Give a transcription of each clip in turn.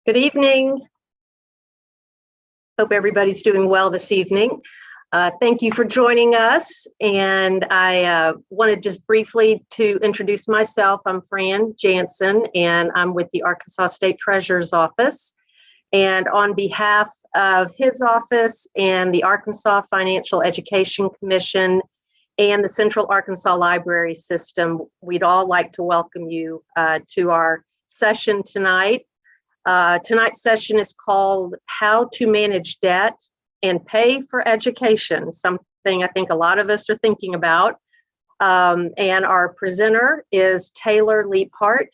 Good evening. Hope everybody's doing well this evening. Thank you for joining us. And I wanted just briefly to introduce myself. I'm Fran Jansen, and I'm with the Arkansas State Treasurer's Office. And on behalf of his office and the Arkansas Financial Education Commission and the Central Arkansas Library System, we'd all like to welcome you to our session tonight. Tonight's session is called How to Manage Debt and Pay for Education, something I think a lot of us are thinking about. And our presenter is Taylor Leaphart,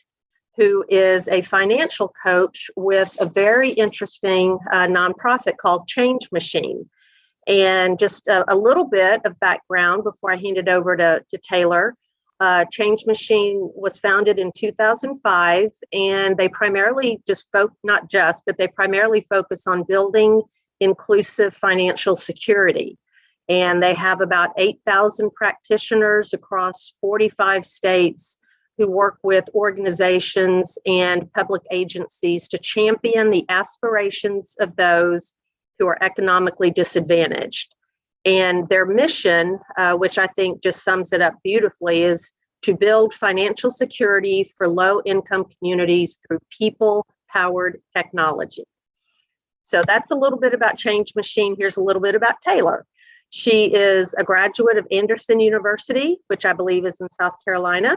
who is a financial coach with a very interesting nonprofit called Change Machine. And just a little bit of background before I hand it over to Taylor. Change Machine was founded in 2005, and they primarily they primarily focus on building inclusive financial security. And they have about 8,000 practitioners across 45 states who work with organizations and public agencies to champion the aspirations of those who are economically disadvantaged. And their mission, which I think just sums it up beautifully, is to build financial security for low-income communities through people-powered technology. So that's a little bit about Change Machine. Here's a little bit about Taylor. She is a graduate of Anderson University, which I believe is in South Carolina,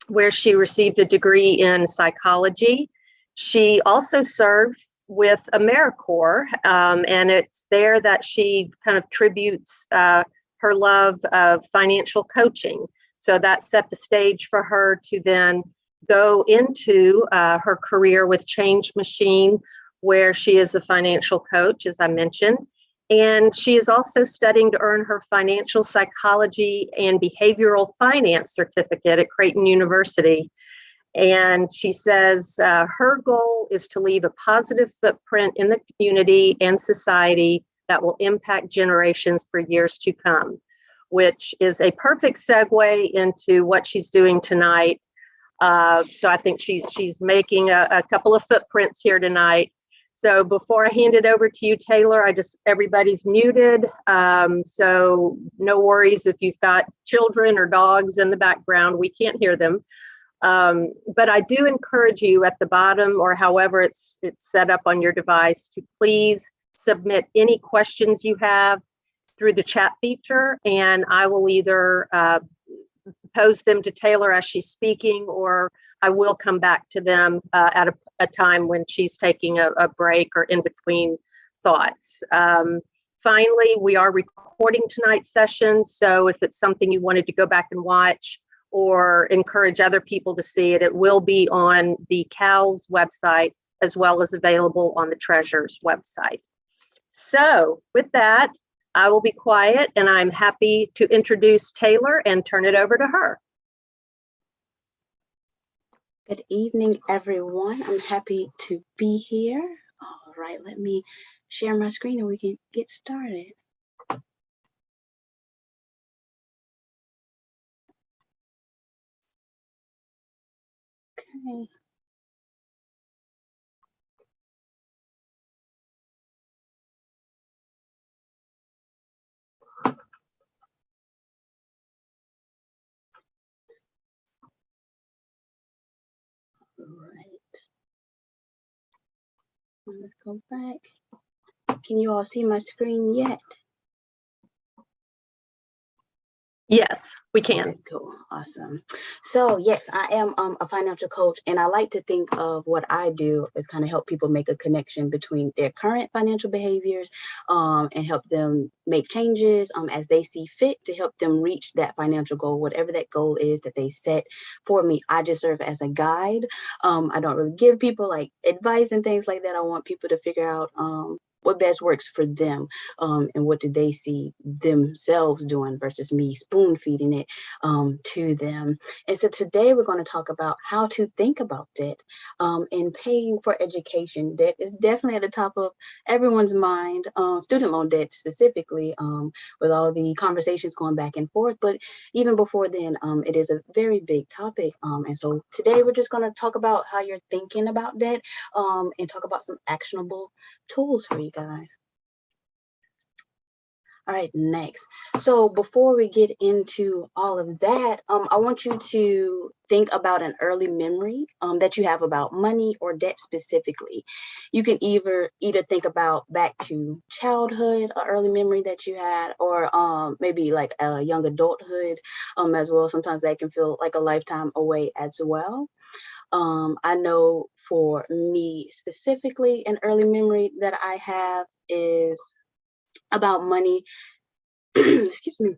where she received a degree in psychology. She also served with AmeriCorps, and it's there that she kind of tributes her love of financial coaching. So that set the stage for her to then go into her career with Change Machine, where she is a financial coach, as I mentioned. And she is also studying to earn her financial psychology and behavioral finance certificate at Creighton University. And she says her goal is to leave a positive footprint in the community and society that will impact generations for years to come, which is a perfect segue into what she's doing tonight. So I think she's making a couple of footprints here tonight. So before I hand it over to you, Taylor, everybody's muted. So no worries if you've got children or dogs in the background, we can't hear them. But I do encourage you at the bottom, or however it's set up on your device, to please submit any questions you have through the chat feature, and I will either pose them to Taylor as she's speaking, or I will come back to them at a time when she's taking a break or in between thoughts. Finally, we are recording tonight's session, so if it's something you wanted to go back and watch or encourage other people to see it, it will be on the CAL's website as well as available on the Treasurer's website. So with that, I will be quiet, and I'm happy to introduce Taylor and turn it over to her. Good evening, everyone. I'm happy to be here. All right, let me share my screen and we can get started. Okay. Right. Let's go back. Can you all see my screen yet? Yes, we can. Okay, cool, awesome. So yes, I am a financial coach, and I like to think of what I do as kind of help people make a connection between their current financial behaviors and help them make changes as they see fit to help them reach that financial goal, whatever that goal is that they set for me. I just serve as a guide. I don't really give people like advice and things like that. I want people to figure out what best works for them, and what do they see themselves doing versus me spoon feeding it to them. And so today we're going to talk about how to think about debt and paying for education. Debt is definitely at the top of everyone's mind, student loan debt specifically, with all the conversations going back and forth. But even before then, it is a very big topic. And so today we're just going to talk about how you're thinking about debt, and talk about some actionable tools for you guys. All right, next. So before we get into all of that, I want you to think about an early memory that you have about money or debt specifically. You can either think about back to childhood, an early memory that you had, or maybe like a young adulthood as well. Sometimes that can feel like a lifetime away as well. I know for me specifically, an early memory that I have is about money, excuse me,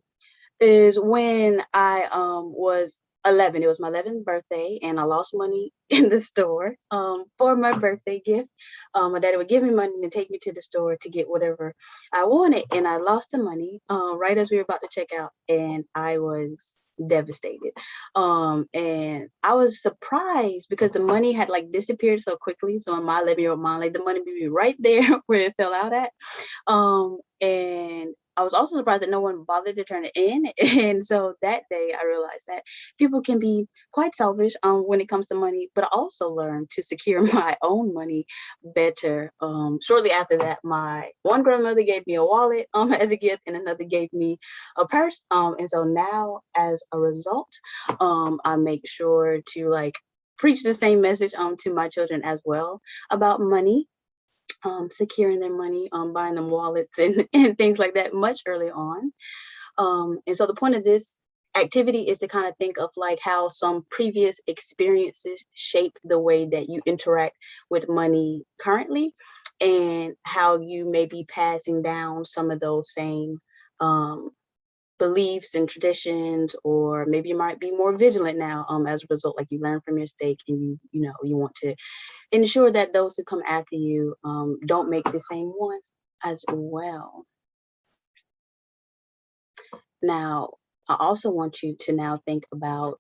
is when I was 11. It was my 11th birthday, and I lost money in the store for my birthday gift. My daddy would give me money and take me to the store to get whatever I wanted, and I lost the money right as we were about to check out, and I was devastated. And I was surprised because the money had like disappeared so quickly. So in my 11-year-old mind, like the money would be right there where it fell out at. And I was also surprised that no one bothered to turn it in. And so that day I realized that people can be quite selfish when it comes to money, but I also learned to secure my own money better. Shortly after that, my one grandmother gave me a wallet as a gift, and another gave me a purse. And so now as a result, I make sure to like preach the same message to my children as well about money, securing their money, buying them wallets and things like that much early on. And so the point of this activity is to kind of think of like how some previous experiences shape the way that you interact with money currently, and how you may be passing down some of those same beliefs and traditions, or maybe you might be more vigilant now as a result, like you learn from your mistake, and you want to ensure that those who come after you don't make the same one as well. Now, I also want you to now think about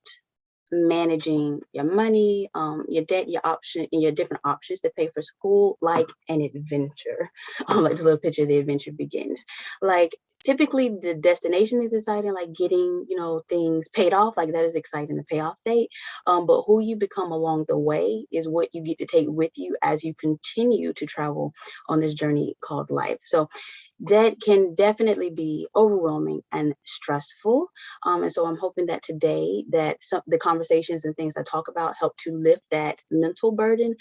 managing your money, your debt, your option, and your different options to pay for school, like an adventure. Like the little picture, the adventure begins. Like typically the destination is exciting, like getting, things paid off, like that is exciting, the payoff date. But who you become along the way is what you get to take with you as you continue to travel on this journey called life. So debt can definitely be overwhelming and stressful. And so I'm hoping that today that the conversations and things I talk about help to lift that mental burden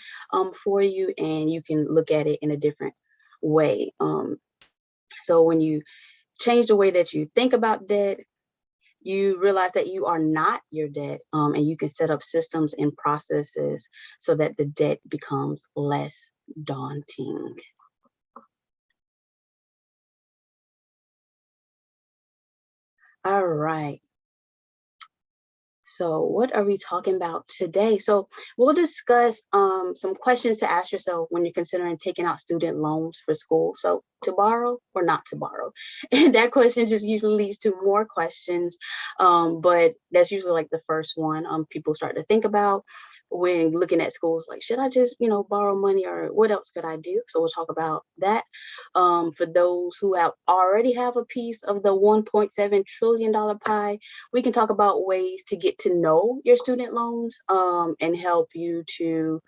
for you, and you can look at it in a different way. So when you change the way that you think about debt, you realize that you are not your debt, and you can set up systems and processes so that the debt becomes less daunting. All right. So what are we talking about today? So we'll discuss some questions to ask yourself when you're considering taking out student loans for school. So to borrow or not to borrow? And that question just usually leads to more questions, but that's usually like the first one people start to think about when looking at schools, like, should I just, borrow money, or what else could I do? So we'll talk about that. For those who already have a piece of the $1.7 trillion pie, we can talk about ways to get to know your student loans and help you to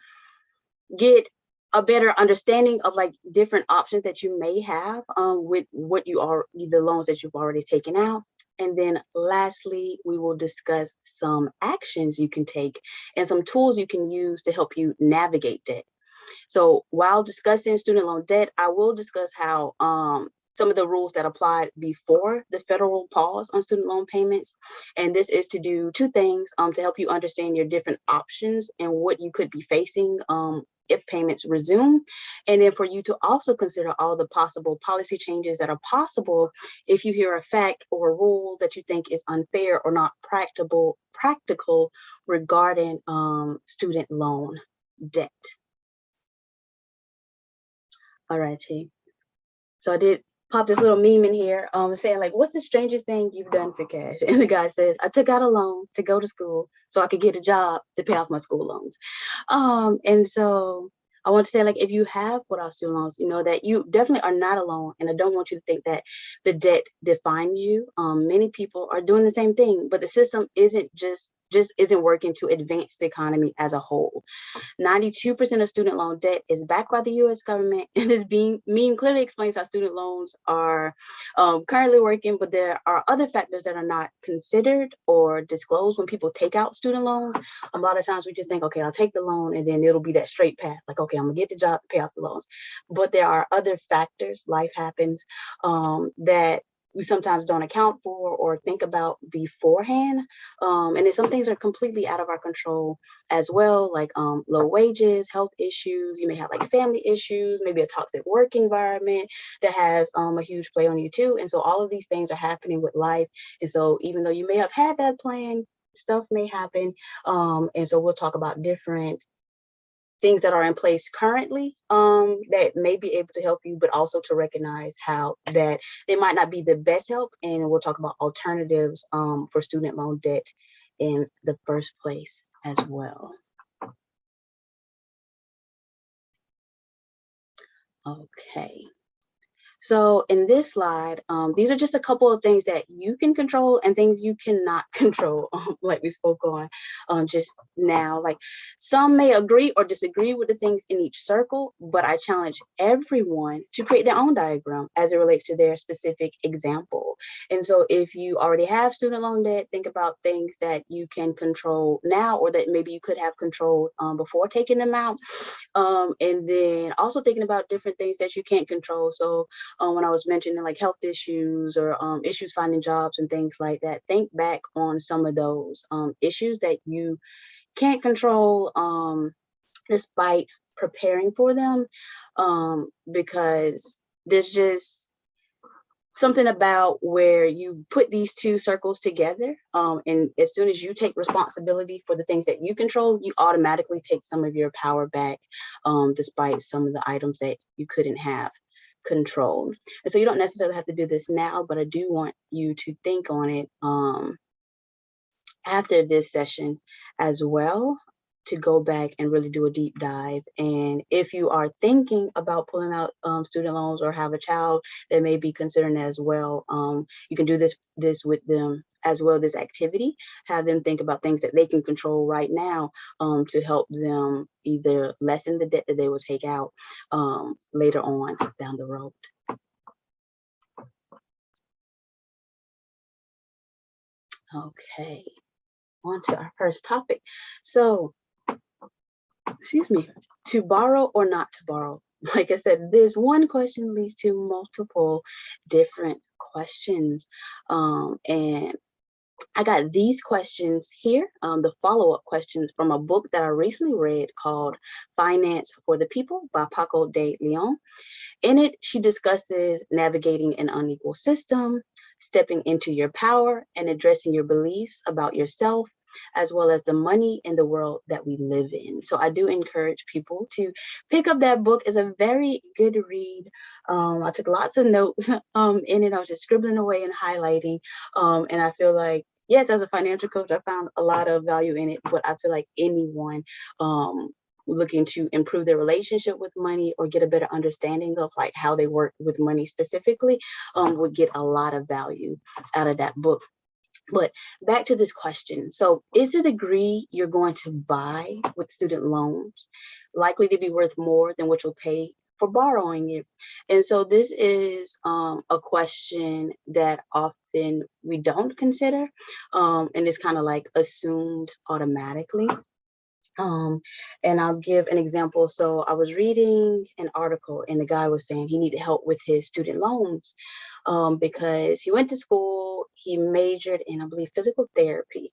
get a better understanding of like different options that you may have with what you are, the loans that you've already taken out. And then lastly, we will discuss some actions you can take and some tools you can use to help you navigate debt. So while discussing student loan debt, I will discuss how some of the rules that applied before the federal pause on student loan payments. And this is to do two things to help you understand your different options and what you could be facing if payments resume. And then for you to also consider all the possible policy changes that are possible if you hear a fact or a rule that you think is unfair or not practical regarding student loan debt. All righty. So I did pop this little meme in here saying like, what's the strangest thing you've done for cash? And the guy says, I took out a loan to go to school so I could get a job to pay off my school loans. And so I want to say, like, if you have put off student loans, you know that you definitely are not alone. And I don't want you to think that the debt defines you. Many people are doing the same thing, but the system isn't just isn't working to advance the economy as a whole. 92% of student loan debt is backed by the US government, and this meme clearly explains how student loans are currently working, but there are other factors that are not considered or disclosed when people take out student loans. A lot of times we just think, okay, I'll take the loan and then it'll be that straight path. Like, okay, I'm gonna get the job to pay off the loans. But there are other factors, life happens, that we sometimes don't account for or think about beforehand. And then some things are completely out of our control as well, like low wages, health issues. You may have like family issues, maybe a toxic work environment that has a huge play on you too. And so all of these things are happening with life. And so even though you may have had that plan, stuff may happen. And so we'll talk about different things that are in place currently that may be able to help you, but also to recognize how that they might not be the best help. And we'll talk about alternatives for student loan debt in the first place as well. Okay. So in this slide, these are just a couple of things that you can control and things you cannot control, like we spoke on just now. Like some may agree or disagree with the things in each circle, but I challenge everyone to create their own diagram as it relates to their specific example. And so if you already have student loan debt, think about things that you can control now or that maybe you could have controlled before taking them out. And then also thinking about different things that you can't control. So when I was mentioning like health issues or issues finding jobs and things like that, think back on some of those issues that you can't control despite preparing for them, because there's just something about where you put these two circles together, and as soon as you take responsibility for the things that you control, you automatically take some of your power back, despite some of the items that you couldn't have control. And so you don't necessarily have to do this now, but I do want you to think on it after this session as well, to go back and really do a deep dive. And if you are thinking about pulling out student loans or have a child that may be considering it as well, you can do this with them as well, this activity, have them think about things that they can control right now to help them either lessen the debt that they will take out later on down the road. Okay, on to our first topic. So, excuse me, to borrow or not to borrow. Like I said, this one question leads to multiple different questions. And I got these questions here, the follow-up questions from a book that I recently read called Finance for the People by Paco de Leon. In it, she discusses navigating an unequal system, stepping into your power, and addressing your beliefs about yourself, as well as the money in the world that we live in. So I do encourage people to pick up that book. It's a very good read. I took lots of notes in it. I was just scribbling away and highlighting. And I feel like, yes, as a financial coach, I found a lot of value in it, but I feel like anyone looking to improve their relationship with money or get a better understanding of like how they work with money specifically would get a lot of value out of that book. But back to this question. So is the degree you're going to buy with student loans likely to be worth more than what you'll pay for borrowing it? And so this is a question that often we don't consider, and it's kind of like assumed automatically. And I'll give an example. So I was reading an article and the guy was saying he needed help with his student loans because he went to school, he majored in, I believe, physical therapy.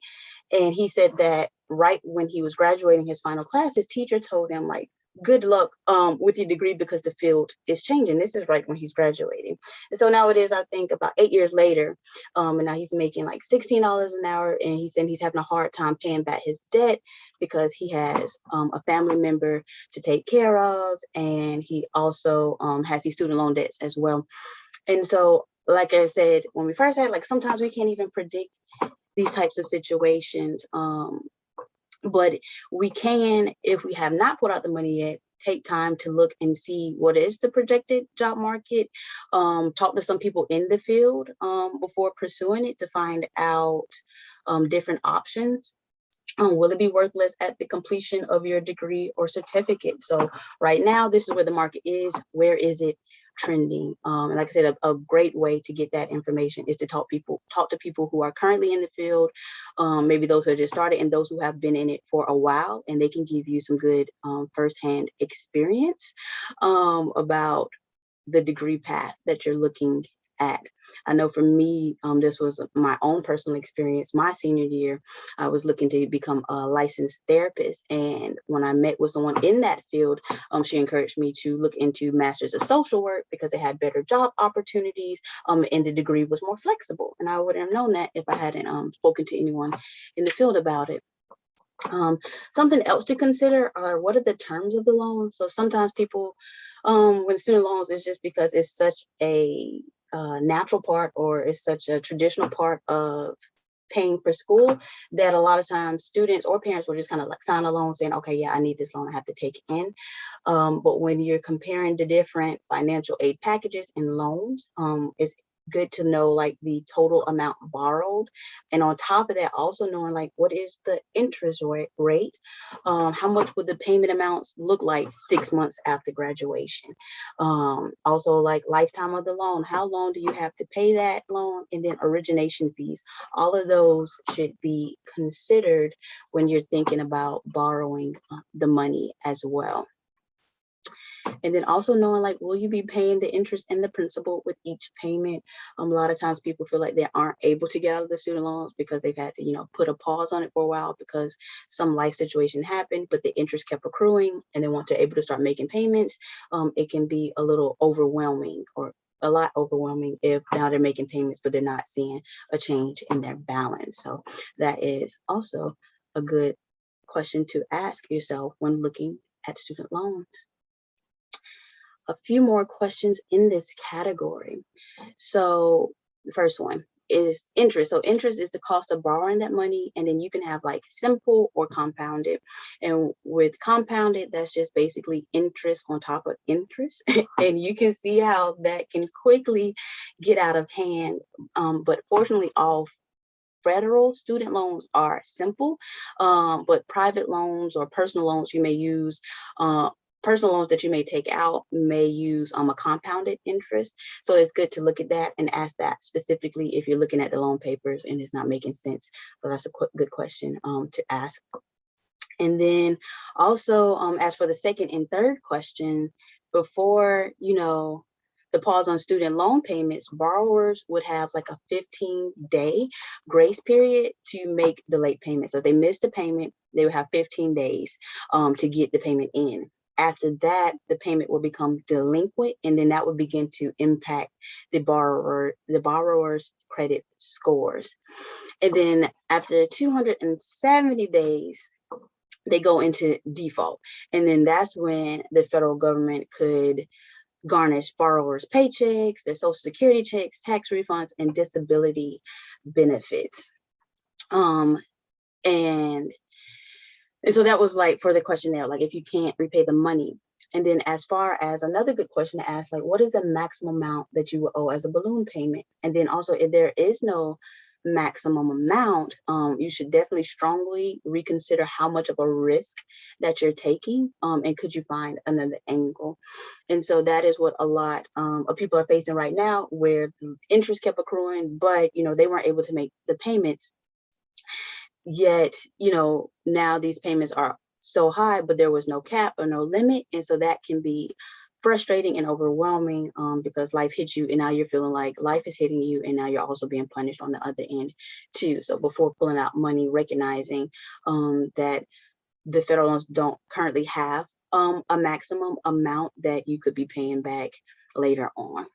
And he said that right when he was graduating his final class, his teacher told him like, good luck with your degree because the field is changing. This is right when he's graduating. And so now it is, I think, about 8 years later, and now he's making like $16 an hour, and he's saying he's having a hard time paying back his debt because he has a family member to take care of, and he also has these student loan debts as well. And so, like I said, when we first had, like, sometimes we can't even predict these types of situations. But we can, if we have not put out the money yet, take time to look and see what is the projected job market, talk to some people in the field before pursuing it to find out different options. Will it be worthless at the completion of your degree or certificate? So right now, this is where the market is. Where is it trending? And like I said, a great way to get that information is to talk to people who are currently in the field, maybe those who have just started and those who have been in it for a while, and they can give you some good firsthand experience about the degree path that you're looking at. I know for me, this was my own personal experience. My senior year, I was looking to become a licensed therapist. And when I met with someone in that field, she encouraged me to look into Masters of Social Work because it had better job opportunities, and the degree was more flexible. And I wouldn't have known that if I hadn't spoken to anyone in the field about it. Something else to consider are, what are the terms of the loan? So sometimes people, when student loans, it's just because it's such a natural part, or it's such a traditional part of paying for school, that a lot of times students or parents will just kind of like sign a loan saying, okay, yeah, I need this loan, I have to take it in. But when you're comparing the different financial aid packages and loans, it's good to know like the total amount borrowed, and on top of that, also knowing like what is the interest rate, how much would the payment amounts look like 6 months after graduation, also like lifetime of the loan, how long do you have to pay that loan, and then origination fees. All of those should be considered when you're thinking about borrowing the money as well. And then also knowing like, will you be paying the interest and the principal with each payment? A lot of times people feel like they aren't able to get out of the student loans because they've had to, put a pause on it for a while because some life situation happened, but the interest kept accruing. And then once they're able to start making payments, it can be a little overwhelming, or a lot overwhelming, if now they're making payments, but they're not seeing a change in their balance. So that is also a good question to ask yourself when looking at student loans. A few more questions in this category. So the first one is interest. So interest is the cost of borrowing that money, and then you can have like simple or compounded. And with compounded, that's just basically interest on top of interest. And you can see how that can quickly get out of hand. But fortunately, all federal student loans are simple, but private loans or personal loans you may use, personal loans that you may take out may use a compounded interest. So it's good to look at that and ask that specifically if you're looking at the loan papers and it's not making sense. So that's a good question to ask. And then also, as for the second and third question, before, the pause on student loan payments, borrowers would have like a 15-day grace period to make the late payment. So if they missed the payment, they would have 15 days to get the payment in. After that, the payment will become delinquent, and then that would begin to impact the borrower's credit scores. And then after 270 days, they go into default. And then that's when the federal government could garnish borrowers' paychecks, their Social Security checks, tax refunds, and disability benefits. And so that was like for the question there, like if you can't repay the money. And then as far as another good question to ask, like what is the maximum amount that you will owe as a balloon payment? And then also, if there is no maximum amount, you should definitely strongly reconsider how much of a risk that you're taking, and could you find another angle. And so that is what a lot of people are facing right now, where the interest kept accruing, but they weren't able to make the payments. Yet, now these payments are so high, but there was no cap or no limit. And so that can be frustrating and overwhelming, because life hits you and now you're feeling like life is hitting you, and now you're also being punished on the other end too. So before pulling out money, recognizing that the federal loans don't currently have a maximum amount that you could be paying back later on.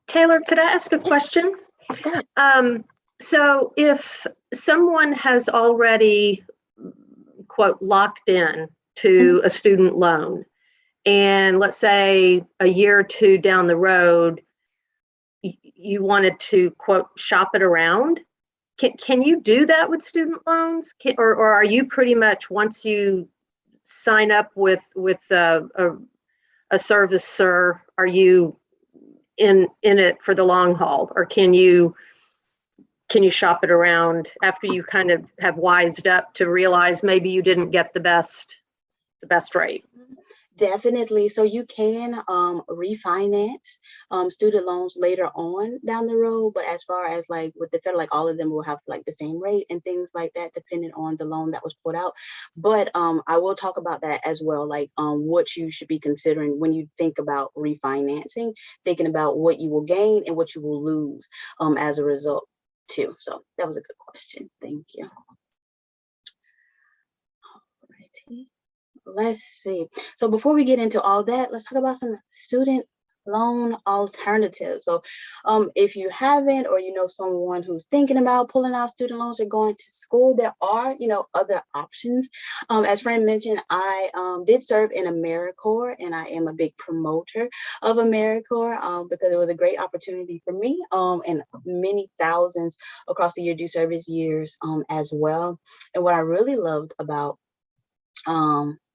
Taylor, could I ask a question? Go ahead. So if someone has already, quote, locked in to a student loan, and let's say a year or two down the road, you wanted to, quote, shop it around, can you do that with student loans? Or are you pretty much, once you sign up with a servicer, are you in it for the long haul? Or can you shop it around after you kind of have wised up to realize maybe you didn't get the best rate? Definitely. So you can refinance student loans later on down the road. But as far as like with the federal, like all of them will have like the same rate and things like that, depending on the loan that was put out. But I will talk about that as well, like what you should be considering when you think about refinancing, thinking about what you will gain and what you will lose as a result too. So that was a good question. Thank you. Alrighty. Let's see. So before we get into all that, let's talk about some student loan alternatives. So if you haven't, or you know someone who's thinking about pulling out student loans or going to school, there are, other options. As Fran mentioned, I did serve in AmeriCorps, and I am a big promoter of AmeriCorps because it was a great opportunity for me and many thousands across the year do service years as well. And what I really loved about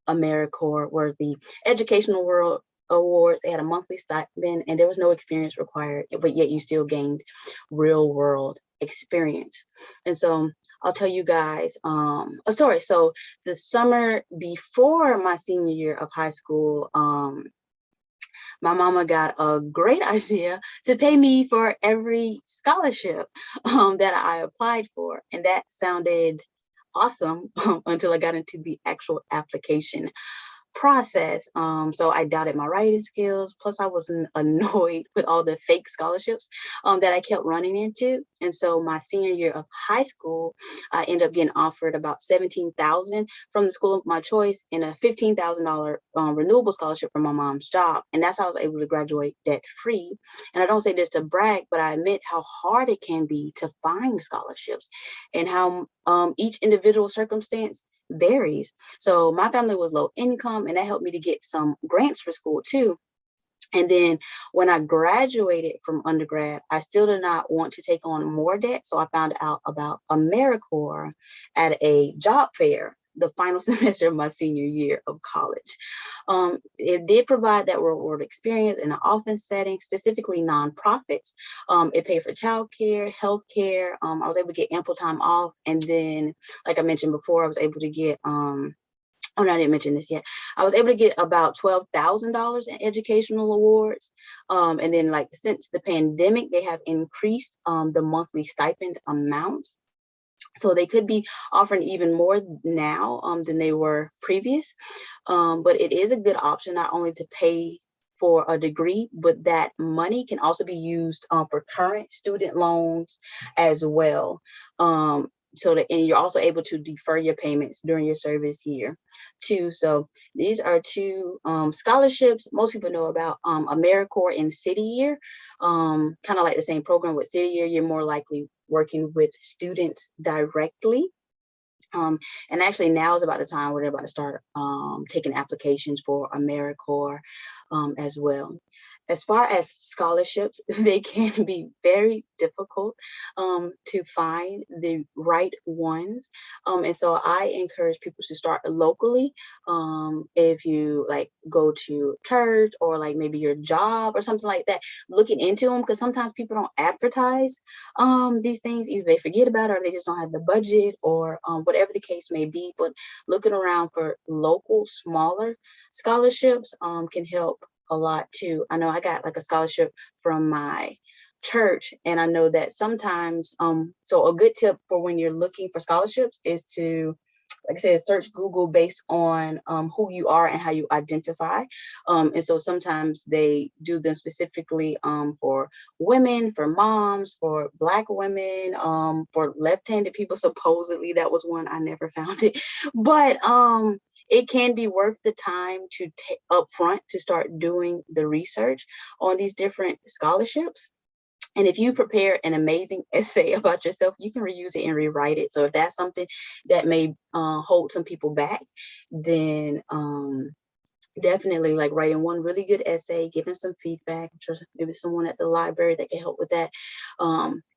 AmeriCorps were the educational world awards. They had a monthly stipend and there was no experience required, but yet you still gained real world experience. And so I'll tell you guys a story. So the summer before my senior year of high school, my mama got a great idea to pay me for every scholarship that I applied for. And that sounded awesome until I got into the actual application process. So I doubted my writing skills. Plus, I was annoyed with all the fake scholarships that I kept running into. And so my senior year of high school, I ended up getting offered about $17,000 from the school of my choice and a $15,000 renewable scholarship from my mom's job. And that's how I was able to graduate debt free. And I don't say this to brag, but I admit how hard it can be to find scholarships and how each individual circumstance varies. So my family was low income, and that helped me to get some grants for school too. And then when I graduated from undergrad, I still did not want to take on more debt. So I found out about AmeriCorps at a job fair the final semester of my senior year of college. It did provide that real world experience in an office setting, specifically nonprofits. It paid for childcare, healthcare. I was able to get ample time off. And then, like I mentioned before, I was able to get, oh no, I didn't mention this yet. I was able to get about $12,000 in educational awards. And then like since the pandemic, they have increased the monthly stipend amounts. So they could be offering even more now than they were previous. But it is a good option, not only to pay for a degree, but that money can also be used for current student loans as well. And you're also able to defer your payments during your service year too. So these are two scholarships most people know about, AmeriCorps and City Year. Kind of like the same program with City Year, you're more likely working with students directly. And actually now is about the time where they're about to start taking applications for AmeriCorps as well. As far as scholarships, they can be very difficult to find the right ones. And so I encourage people to start locally. If you like go to church or like maybe your job or something like that, looking into them, because sometimes people don't advertise these things. Either they forget about it or they just don't have the budget or whatever the case may be. But looking around for local, smaller scholarships can help a lot too. I know I got like a scholarship from my church, and I know that sometimes so a good tip for when you're looking for scholarships is to like I said, search Google based on who you are and how you identify. And so sometimes they do them specifically for women, for moms, for Black women, for left-handed people. Supposedly, that was one. I never found it. But it can be worth the time to take upfront to start doing the research on these different scholarships. And if you prepare an amazing essay about yourself, you can reuse it and rewrite it. So if that's something that may hold some people back, then definitely like writing one really good essay, giving some feedback, maybe someone at the library that can help with that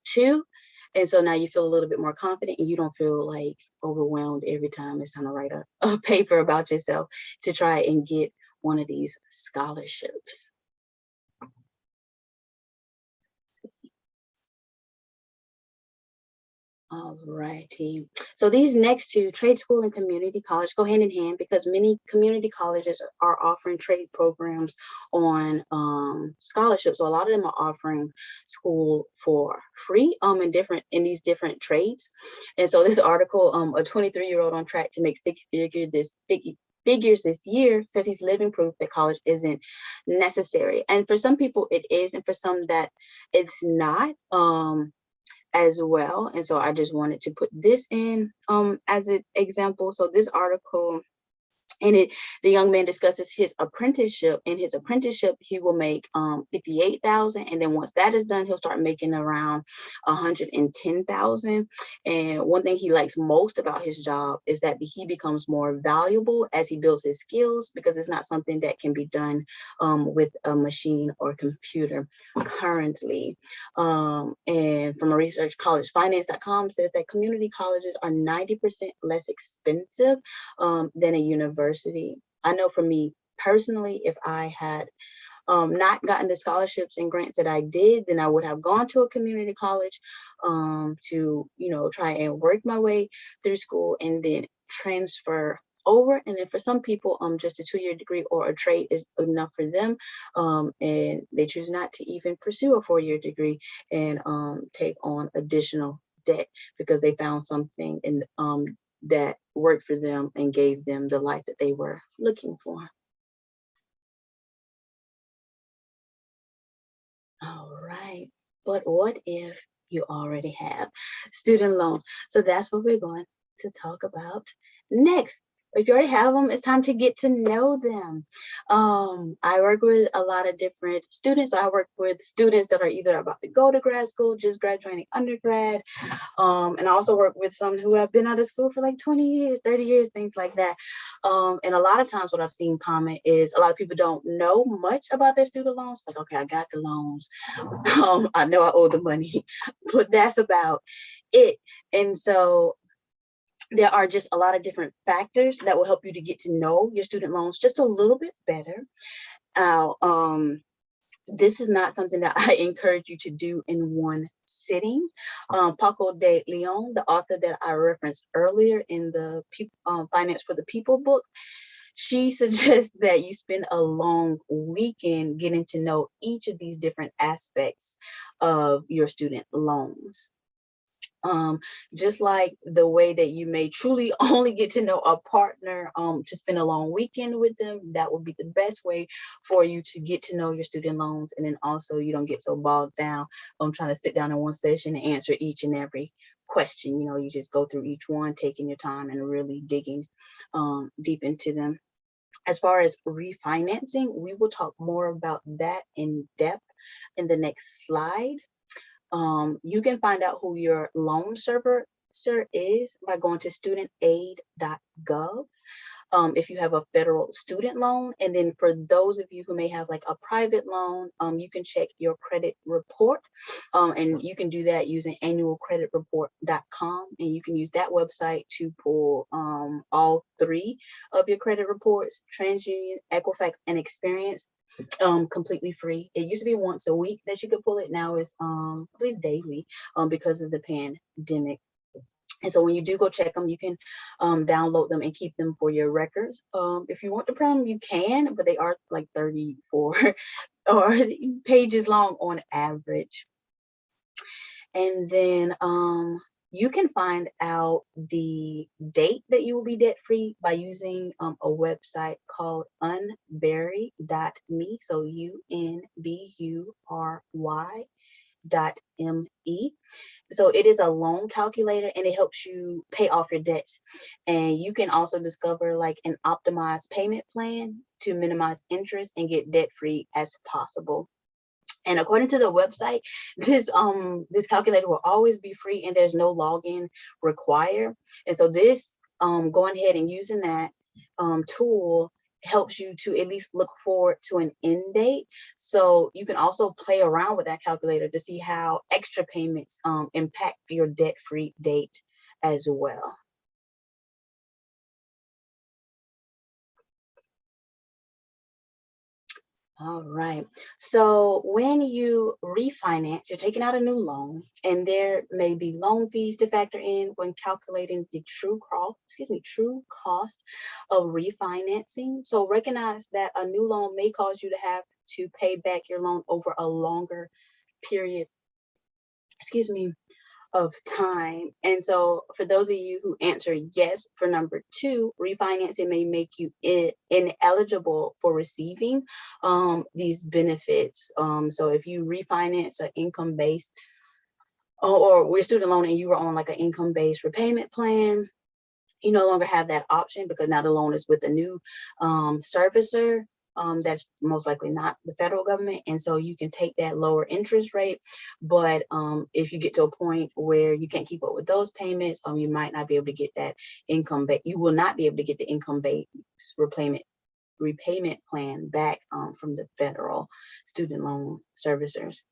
too. And so now you feel a little bit more confident and you don't feel like overwhelmed every time it's time to write a paper about yourself to try and get one of these scholarships. All righty. So these next two, trade school and community college, go hand in hand because many community colleges are offering trade programs on scholarships. So a lot of them are offering school for free in these different trades. And so this article, a 23-year-old on track to make six figures this year says he's living proof that college isn't necessary. And for some people it is, and for some that it's not. As well. And so I just wanted to put this in as an example. So this article, and the young man discusses his apprenticeship. In his apprenticeship, he will make $58,000, and then once that is done, he'll start making around $110,000. And one thing he likes most about his job is that he becomes more valuable as he builds his skills, because it's not something that can be done with a machine or computer currently. And from a research, collegefinance.com says that community colleges are 90% less expensive than a university. I know for me personally, if I had not gotten the scholarships and grants that I did, then I would have gone to a community college to, try and work my way through school and then transfer over. And then for some people, just a 2-year degree or a trade is enough for them, and they choose not to even pursue a 4-year degree and take on additional debt because they found something in that worked for them and gave them the life that they were looking for. All right. But what if you already have student loans? So that's what we're going to talk about next. If you already have them, it's time to get to know them. I work with a lot of different students. I work with students that are either about to go to grad school, just graduating undergrad. And I also work with some who have been out of school for like 20 years, 30 years, things like that. And a lot of times what I've seen comment is a lot of people don't know much about their student loans. Like, okay, I got the loans. I know I owe the money, but that's about it. And so there are just a lot of different factors that will help you to get to know your student loans just a little bit better. This is not something that I encourage you to do in one sitting. Paco de Leon, the author that I referenced earlier in the Finance for the People book, she suggests that you spend a long weekend getting to know each of these different aspects of your student loans. Just like the way that you may truly only get to know a partner to spend a long weekend with them, that would be the best way for you to get to know your student loans. And then also you don't get so bogged down trying to sit down in one session and answer each and every question. You just go through each one, taking your time and really digging deep into them. As far as refinancing, we will talk more about that in depth in the next slide. You can find out who your loan servicer is by going to studentaid.gov. If you have a federal student loan, and then for those of you who may have like a private loan, you can check your credit report, and you can do that using annualcreditreport.com, and you can use that website to pull all 3 of your credit reports: TransUnion, Equifax, and Experience. Completely free. It used to be once a week that you could pull it. Now it's I believe daily because of the pandemic. And so when you do go check them, you can download them and keep them for your records. If you want to print them, you can, but they are like 34 or pages long on average. And then You can find out the date that you will be debt free by using a website called unbury.me. So unbury.me. So it is a loan calculator and it helps you pay off your debts. And you can also discover like an optimized payment plan to minimize interest and get debt free as possible. And according to the website, this calculator will always be free and there's no login required. And so this going ahead and using that tool helps you to at least look forward to an end date. So you can also play around with that calculator to see how extra payments impact your debt-free date as well. All right. So when you refinance, you're taking out a new loan, and there may be loan fees to factor in when calculating the true cost of refinancing. So recognize that a new loan may cause you to have to pay back your loan over a longer period, of time. And so for those of you who answer yes for number 2, refinancing may make you ineligible for receiving these benefits. So if you refinance an income-based or we're student loan and you were on like an income-based repayment plan, you no longer have that option because now the loan is with a new servicer. That's most likely not the federal government. And so you can take that lower interest rate. But if you get to a point where you can't keep up with those payments, you might not be able to get that income back. You will not be able to get the income-based repayment plan back from the federal student loan servicers.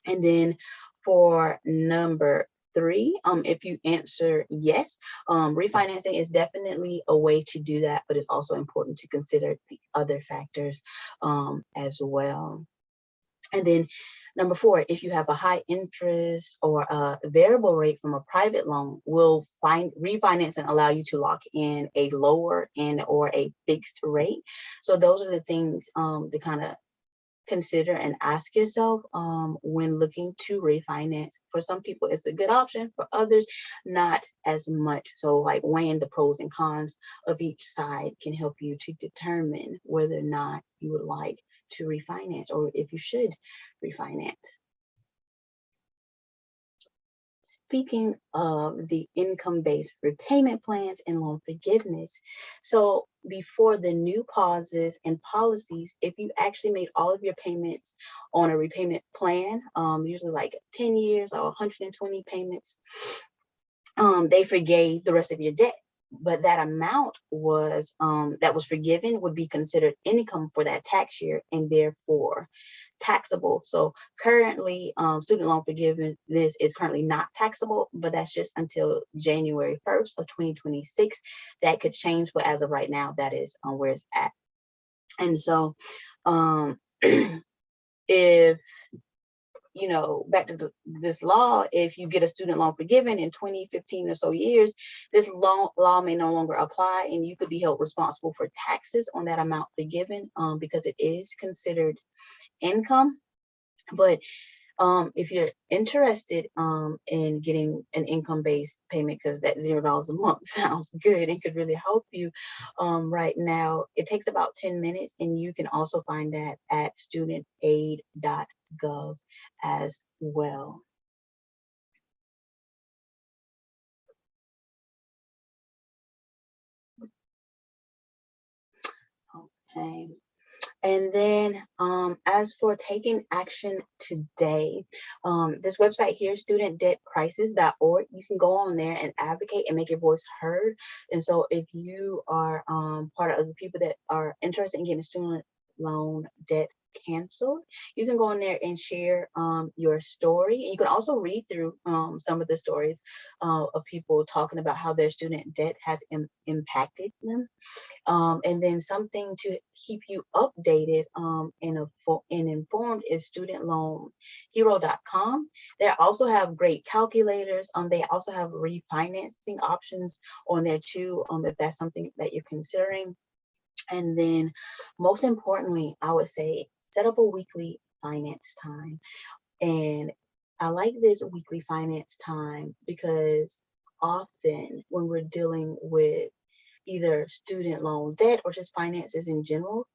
And then for number 3, if you answer yes, refinancing is definitely a way to do that, but it's also important to consider the other factors as well. And then number 4, if you have a high interest or a variable rate from a private loan, will refinancing allow you to lock in a lower and or a fixed rate. So those are the things to kind of consider and ask yourself when looking to refinance. For some people, it's a good option. For others, not as much. So like weighing the pros and cons of each side can help you to determine whether or not you would like to refinance or if you should refinance. Speaking of the income-based repayment plans and loan forgiveness, so before the new pauses and policies, if you actually made all of your payments on a repayment plan, usually like 10 years or 120 payments, they forgave the rest of your debt. But that amount was that was forgiven would be considered income for that tax year and therefore taxable. So currently, student loan forgiveness is currently not taxable, but that's just until January 1st of 2026. That could change, but as of right now, that is where it's at. And so if back to this law, if you get a student loan forgiven in 20-15 or so years, this law may no longer apply and you could be held responsible for taxes on that amount forgiven because it is considered income. But if you're interested in getting an income-based payment, because that $0 a month sounds good and could really help you right now, it takes about 10 minutes and you can also find that at studentaid.gov as well. Okay. And then as for taking action today, this website here, studentdebtcrisis.org, you can go on there and advocate and make your voice heard. And so if you are part of the people that are interested in getting student loan debt canceled, you can go on there and share your story. And you can also read through some of the stories of people talking about how their student debt has impacted them. And then something to keep you updated and informed is studentloanhero.com. They also have great calculators. They also have refinancing options on there too, if that's something that you're considering. And then most importantly, I would say set up a weekly finance time and I like this weekly finance time because often when we're dealing with either student loan debt or just finances in general,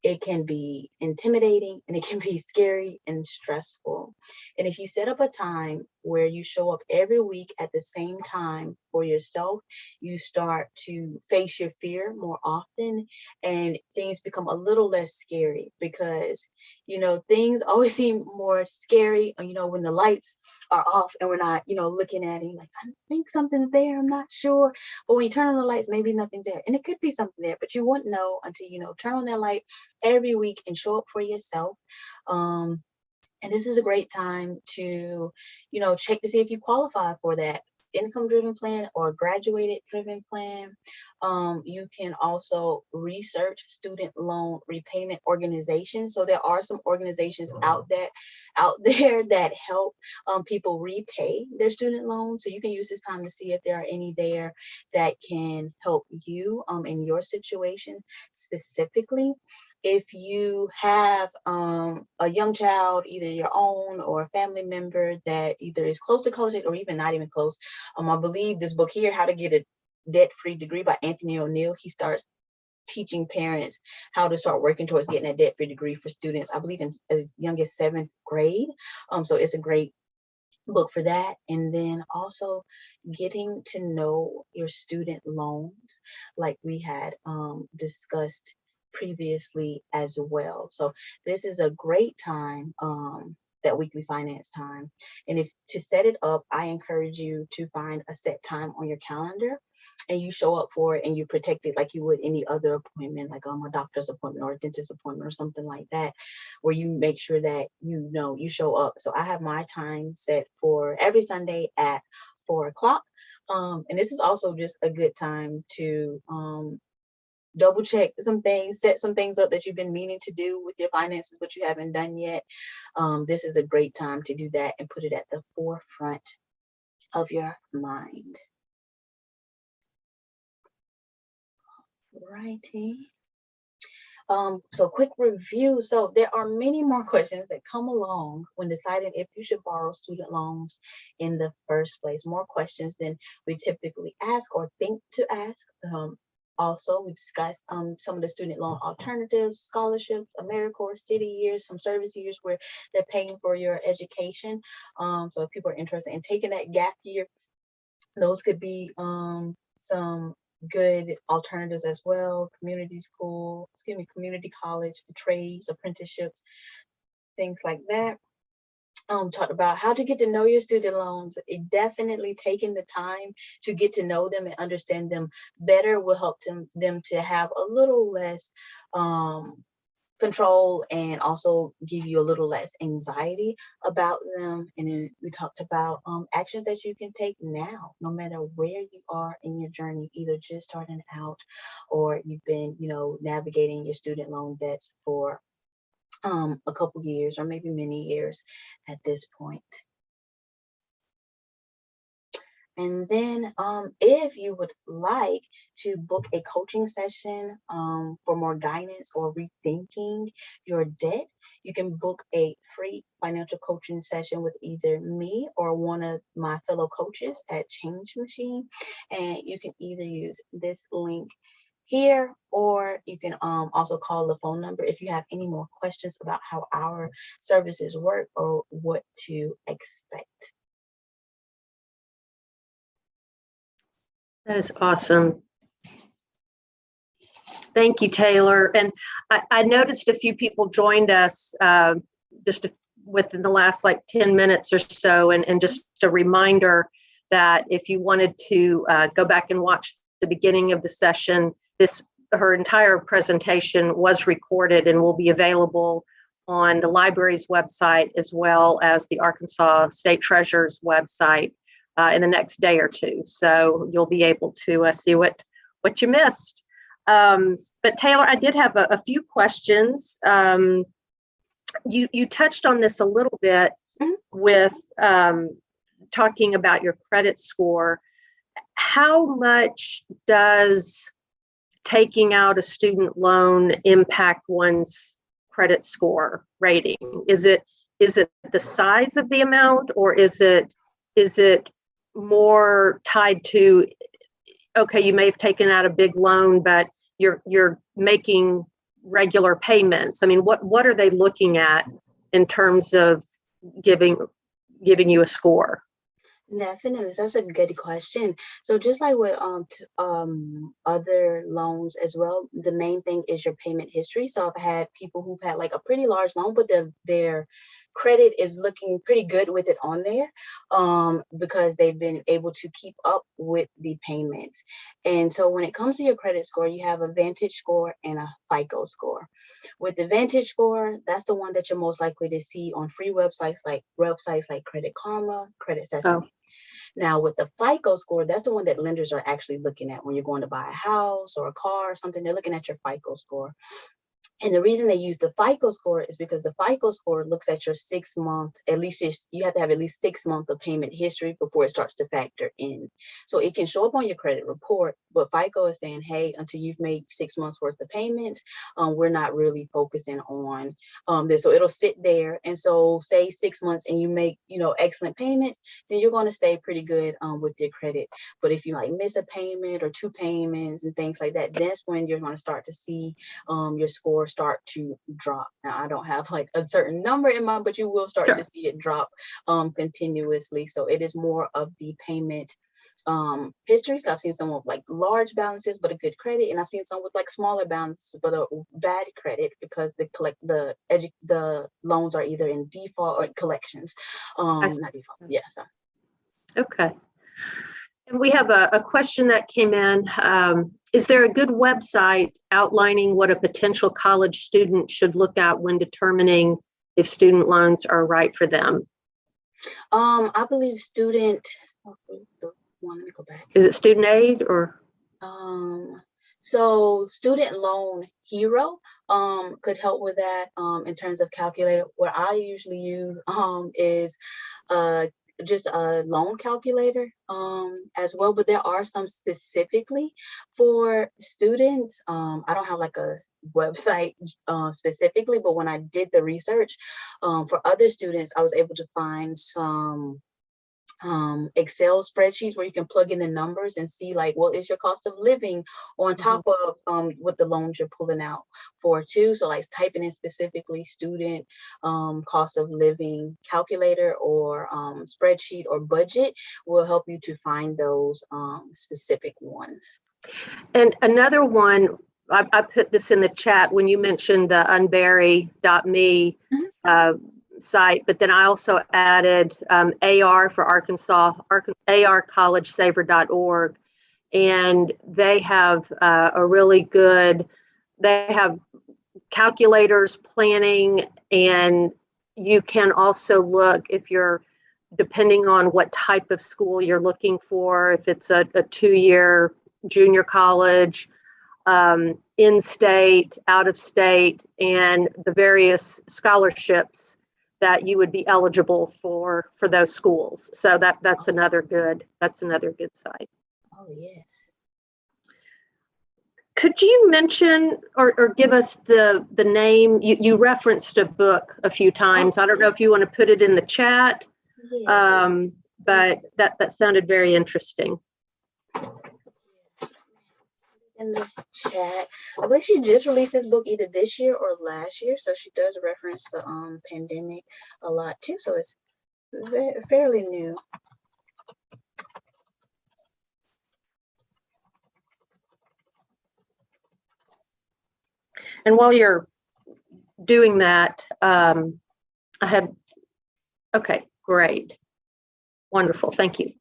it can be intimidating and it can be scary and stressful. And if you set up a time where you show up every week at the same time for yourself, you start to face your fear more often and things become a little less scary because, things always seem more scary, when the lights are off and we're not, looking at it like, I think something's there, I'm not sure. But when you turn on the lights, maybe nothing's there. And it could be something there, but you wouldn't know until, turn on that light every week and show up for yourself. And this is a great time to, check to see if you qualify for that income driven plan or graduated driven plan. You can also research student loan repayment organizations. So there are some organizations out there that help people repay their student loans. So you can use this time to see if there are any there that can help you in your situation specifically. If you have a young child, either your own or a family member that either is close to college or even not even close, I believe this book here, How to Get a Debt-Free Degree by Anthony O'Neill, he starts teaching parents how to start working towards getting a debt-free degree for students, I believe in as young as 7th grade. So it's a great book for that. And then also getting to know your student loans, like we had discussed previously as well. So this is a great time, that weekly finance time. And if to set it up, I encourage you to find a set time on your calendar and you show up for it and you protect it like you would any other appointment, like a doctor's appointment or a dentist appointment or something like that, where you make sure that you show up. So I have my time set for every Sunday at 4:00. And this is also just a good time to double check some things, set some things up that you've been meaning to do with your finances, but you haven't done yet. This is a great time to do that and put it at the forefront of your mind. Righty. So quick review. So there are many more questions that come along when deciding if you should borrow student loans in the first place. More questions than we typically ask or think to ask. Also, we discussed some of the student loan alternatives, scholarships, AmeriCorps, city years, some service years where they're paying for your education. So if people are interested in taking that gap year, those could be some good alternatives as well. Community college, trades, apprenticeships, things like that. Talked about how to get to know your student loans. It definitely taking the time to get to know them and understand them better will help them to have a little less control and also give you a little less anxiety about them. And then we talked about actions that you can take now, no matter where you are in your journey, either just starting out or you've been, navigating your student loan debts for a couple years or maybe many years at this point. And then if you would like to book a coaching session for more guidance or rethinking your debt, you can book a free financial coaching session with either me or one of my fellow coaches at Change Machine. And you can either use this link here, or you can also call the phone number if you have any more questions about how our services work or what to expect. That is awesome. Thank you, Taylor. And I noticed a few people joined us within the last 10 minutes or so. And just a reminder that if you wanted to go back and watch the beginning of the session, her entire presentation was recorded and will be available on the library's website as well as the Arkansas State Treasurer's website in the next day or two. So you'll be able to see what you missed. But Taylor, I did have a few questions. You touched on this a little bit with talking about your credit score. How much does taking out a student loan impact one's credit score rating? Is it is it the size of the amount, or is it more tied to, okay, you may have taken out a big loan, but you're making regular payments? I mean, what are they looking at in terms of giving you a score? Definitely, that's a good question. So just like with other loans as well, the main thing is your payment history. So I've had people who've had like a pretty large loan, but their credit is looking pretty good with it on there, because they've been able to keep up with the payments. And so when it comes to your credit score, you have a Vantage score and a FICO score. With the Vantage score, that's the one that you're most likely to see on free websites like Credit Karma, Credit Sesame. Oh, Now, with the FICO score, that's the one that lenders are actually looking at when you're going to buy a house or a car or something. They're looking at your FICO score. And the reason they use the FICO score is because the FICO score looks at your 6 month, you have to have at least 6 months of payment history before it starts to factor in. So it can show up on your credit report, but FICO is saying, hey, until you've made 6 months worth of payments, we're not really focusing on this. So it'll sit there. And so say 6 months and you make, excellent payments, then you're going to stay pretty good with your credit. But if you like miss a payment or 2 payments and things like that, that's when you're going to start to see your score start to drop. Now, I don't have like a certain number in mind, but you will start sure. to see it drop continuously. So it is more of the payment history. I've seen some with like large balances but a good credit, and I've seen some with like smaller balances but a bad credit because the loans are either in default or collections. Not default. Yeah. So. Okay. And we have a question that came in. Is there a good website outlining what a potential college student should look at when determining if student loans are right for them? I believe let me go back. Is it Student Aid or? So Student Loan Hero could help with that in terms of calculator. What I usually use is just a loan calculator as well, but there are some specifically for students. I don't have like a website specifically, but when I did the research for other students, I was able to find some Excel spreadsheets where you can plug in the numbers and see like what is your cost of living on top of what the loans you're pulling out for too. So like typing in specifically student cost of living calculator or spreadsheet or budget will help you to find those specific ones. And another one, I put this in the chat when you mentioned the unbury.me site, but then I also added AR for Arkansas, arcollegesaver.org, and they have they have calculators, planning, and you can also look if you're, depending on what type of school you're looking for, if it's a 2-year junior college, in-state, out-of-state, and the various scholarships that you would be eligible for those schools. So that's another good site. Oh yes. Could you mention or give us the name? You referenced a book a few times. I don't know if you want to put it in the chat, yes. But that sounded very interesting. In the chat, I believe she just released this book either this year or last year, so she does reference the pandemic a lot too, so it's fairly new. And while you're doing that, okay, great, wonderful, thank you.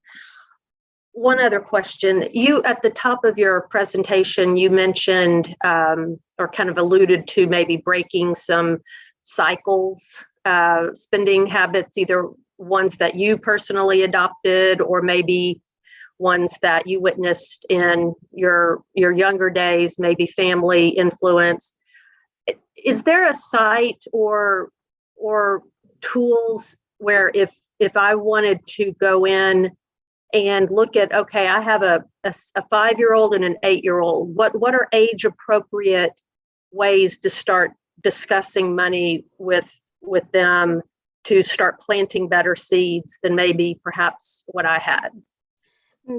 One other question. You, at the top of your presentation, you mentioned or kind of alluded to maybe breaking some cycles, spending habits, either ones that you personally adopted or maybe ones that you witnessed in your younger days, maybe family influence. Is there a site or tools where if I wanted to go in and look at, okay, I have a 5-year-old and an 8-year-old, what are age appropriate ways to start discussing money with them to start planting better seeds than maybe perhaps what I had.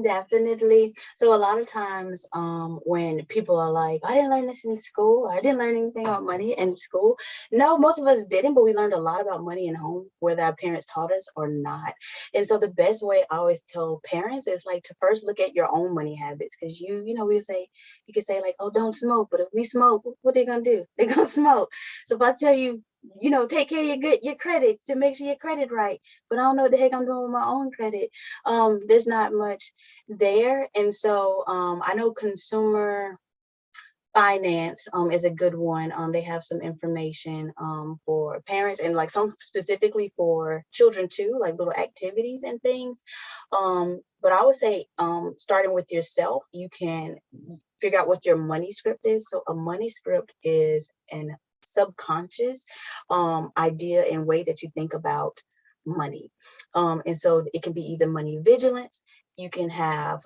Definitely. So a lot of times when people are like, I didn't learn this in school, or I didn't learn anything about money in school. No, most of us didn't, but we learned a lot about money in home, whether our parents taught us or not. And so the best way I always tell parents is like to first look at your own money habits. Because you can say like, oh, don't smoke. But if we smoke, what they gonna do? They're gonna smoke. So if I tell you, take care of your credit to make sure your credit right, but I don't know what the heck I'm doing with my own credit. There's not much there. And so I know consumer finance is a good one. They have some information for parents and like some specifically for children too, like little activities and things. But I would say starting with yourself, you can figure out what your money script is. So a money script is an subconscious idea and way that you think about money. And so it can be either money vigilance, you can have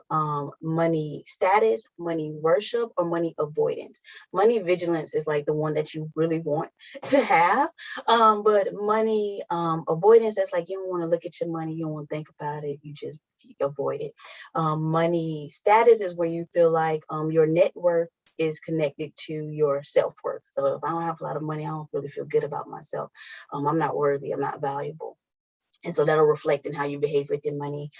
money status, money worship, or money avoidance. Money vigilance is like the one that you really want to have. But money avoidance, that's like you don't want to look at your money, you don't want to think about it, you just avoid it. Money status is where you feel like your net worth is connected to your self-worth. So if I don't have a lot of money, I don't really feel good about myself. I'm not worthy, I'm not valuable. And so that'll reflect in how you behave with your money.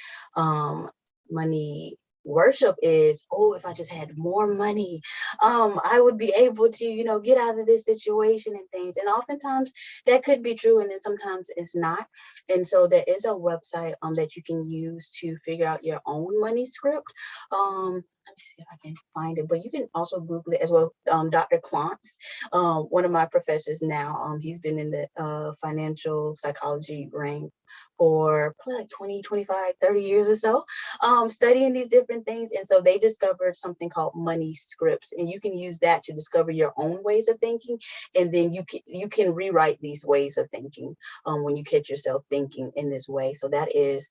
Money worship is, oh, if I just had more money, I would be able to, get out of this situation and things. And oftentimes that could be true, and then sometimes it's not. And so there is a website that you can use to figure out your own money script. Let me see if I can find it, but you can also Google it as well. Dr. Klontz, one of my professors now, he's been in the financial psychology rank for probably like 20, 25, 30 years or so, studying these different things. And so they discovered something called money scripts, and you can use that to discover your own ways of thinking. And then you can rewrite these ways of thinking when you catch yourself thinking in this way. So that is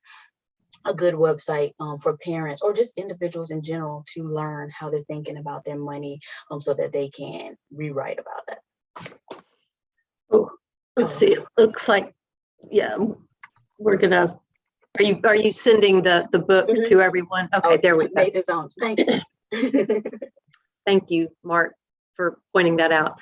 a good website for parents or just individuals in general to learn how they're thinking about their money so that they can rewrite about that. Oh, let's see. It looks like, yeah, we're gonna. Are you sending the book to everyone? Okay, there we go. Thank you. Thank you, Mark, for pointing that out.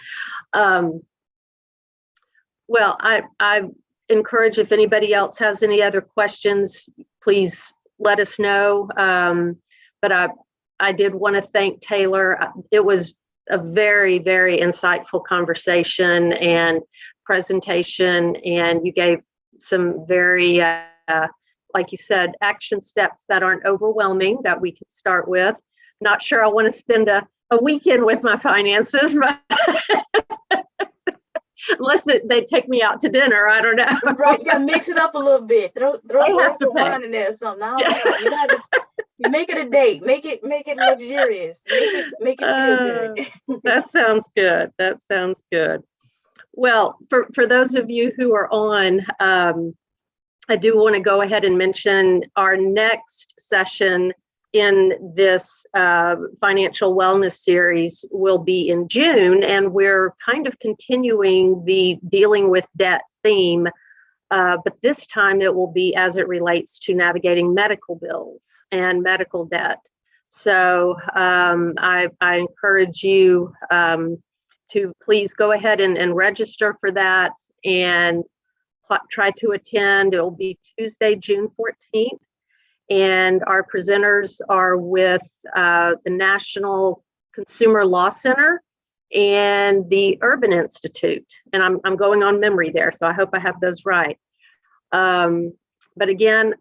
Well, I encourage if anybody else has any other questions, please let us know. But I did want to thank Taylor. It was a very, very insightful conversation and presentation, and you gave some very, like you said, action steps that aren't overwhelming that we can start with. Not sure I want to spend a weekend with my finances, but unless they take me out to dinner, I don't know. Right, yeah, mix it up a little bit. Throw some wine in there or something. I don't know. You make it a date. Make it luxurious. Make it feel good. That sounds good. That sounds good. Well, for those of you who are on, I do want to go ahead and mention our next session in this financial wellness series will be in June, and we're kind of continuing the dealing with debt theme, but this time it will be as it relates to navigating medical bills and medical debt. So I encourage you to please go ahead and register for that and try to attend. It will be Tuesday, June 14th. And our presenters are with the National Consumer Law Center and the Urban Institute. And I'm going on memory there, so I hope I have those right. But again,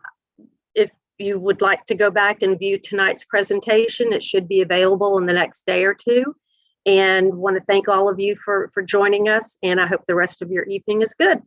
if you would like to go back and view tonight's presentation, it should be available in the next day or two. And want to thank all of you for joining us, and I hope the rest of your evening is good.